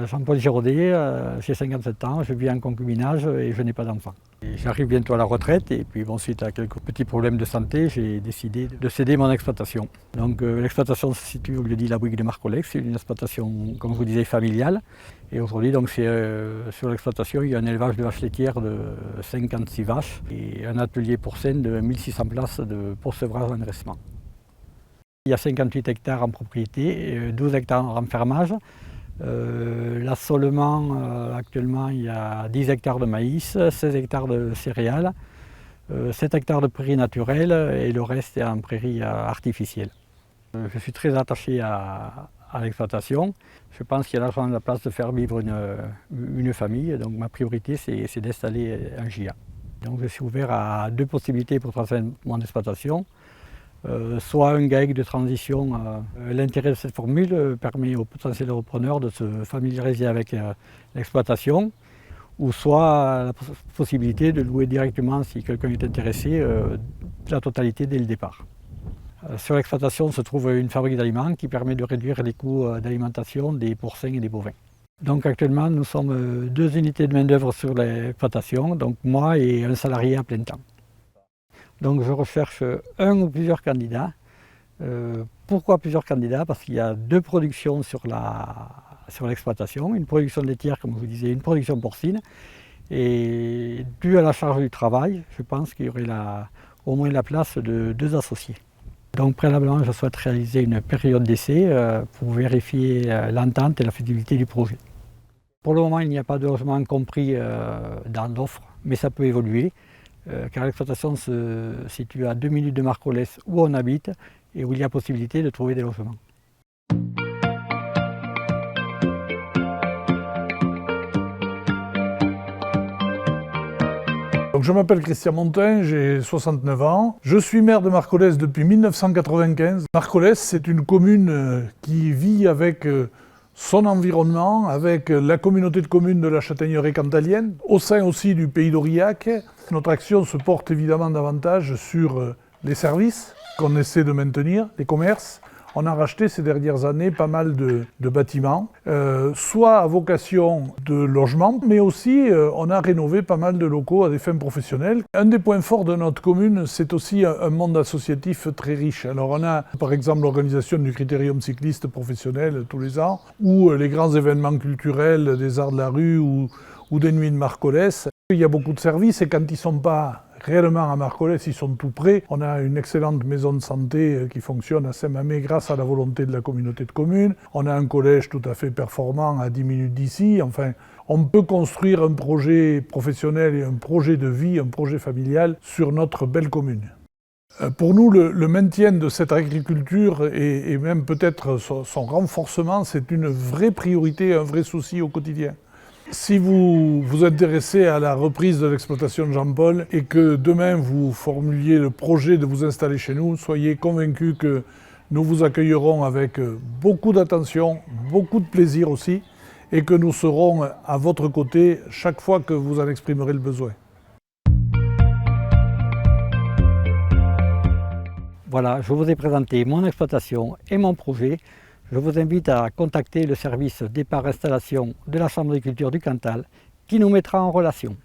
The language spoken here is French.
Jean-Paul Giraudet, j'ai 57 ans, je vis en concubinage et je n'ai pas d'enfant. J'arrive bientôt à la retraite et puis bon, suite à quelques petits problèmes de santé, j'ai décidé de céder mon exploitation. Donc l'exploitation se situe au lieu-dit la Bouygues de Marcolex, c'est une exploitation, comme je vous disais, familiale. Et aujourd'hui, donc, sur l'exploitation, il y a un élevage de vaches laitières de 56 vaches et un atelier porcin de 1600 places pour sevrage et engraissement. Il y a 58 hectares en propriété, 12 hectares en fermage. L'assolement, actuellement, il y a 10 hectares de maïs, 16 hectares de céréales, 7 hectares de prairies naturelles et le reste est en prairies artificielles. Je suis très attaché à l'exploitation. Je pense qu'il y a largement la place de faire vivre une famille, donc ma priorité c'est d'installer un GIA. Donc je suis ouvert à deux possibilités pour transmettre mon exploitation. Soit un GAEC de transition. L'intérêt de cette formule permet aux potentiels repreneurs de se familiariser avec l'exploitation, ou soit la possibilité de louer directement, si quelqu'un est intéressé, la totalité dès le départ. Sur l'exploitation se trouve une fabrique d'aliments qui permet de réduire les coûts d'alimentation des porcins et des bovins. Donc actuellement nous sommes 2 unités de main-d'œuvre sur l'exploitation, donc moi et un salarié à plein temps. Donc je recherche un ou plusieurs candidats. Pourquoi plusieurs candidats? Parce qu'il y a 2 productions sur l'exploitation, une production laitière, comme je vous disais, une production porcine. Et dû à la charge du travail, je pense qu'il y aurait au moins la place de 2 associés. Donc préalablement, je souhaite réaliser une période d'essai pour vérifier l'entente et la faisabilité du projet. Pour le moment, il n'y a pas de logement compris dans l'offre, mais ça peut évoluer. Car l'exploitation se situe à 2 minutes de Marcolex où on habite et où il y a possibilité de trouver des logements. Donc je m'appelle Christian Montin, j'ai 69 ans. Je suis maire de Marcolex depuis 1995. Marcolex, c'est une commune qui vit avec son environnement, avec la communauté de communes de la Châtaigneraie cantalienne, au sein aussi du pays d'Aurillac. Notre action se porte évidemment davantage sur les services qu'on essaie de maintenir, les commerces. On a racheté ces dernières années pas mal de bâtiments, soit à vocation de logement, mais aussi on a rénové pas mal de locaux à des fins professionnelles. Un des points forts de notre commune, c'est aussi un monde associatif très riche. Alors on a par exemple l'organisation du critérium cycliste professionnel tous les ans, ou les grands événements culturels des arts de la rue ou des nuits de Marcolex. Il y a beaucoup de services et quand ils ne sont pas réellement à Marcolex, ils sont tout près. On a une excellente maison de santé qui fonctionne à Saint-Mamé grâce à la volonté de la communauté de communes. On a un collège tout à fait performant à 10 minutes d'ici. Enfin, on peut construire un projet professionnel et un projet de vie, un projet familial sur notre belle commune. Pour nous, le maintien de cette agriculture et même peut-être son renforcement, c'est une vraie priorité, un vrai souci au quotidien. Si vous vous intéressez à la reprise de l'exploitation de Jean-Paul et que demain vous formuliez le projet de vous installer chez nous, soyez convaincus que nous vous accueillerons avec beaucoup d'attention, beaucoup de plaisir aussi, et que nous serons à votre côté chaque fois que vous en exprimerez le besoin. Voilà, je vous ai présenté mon exploitation et mon projet. Je vous invite à contacter le service départ-installation de la Chambre d'agriculture du Cantal qui nous mettra en relation.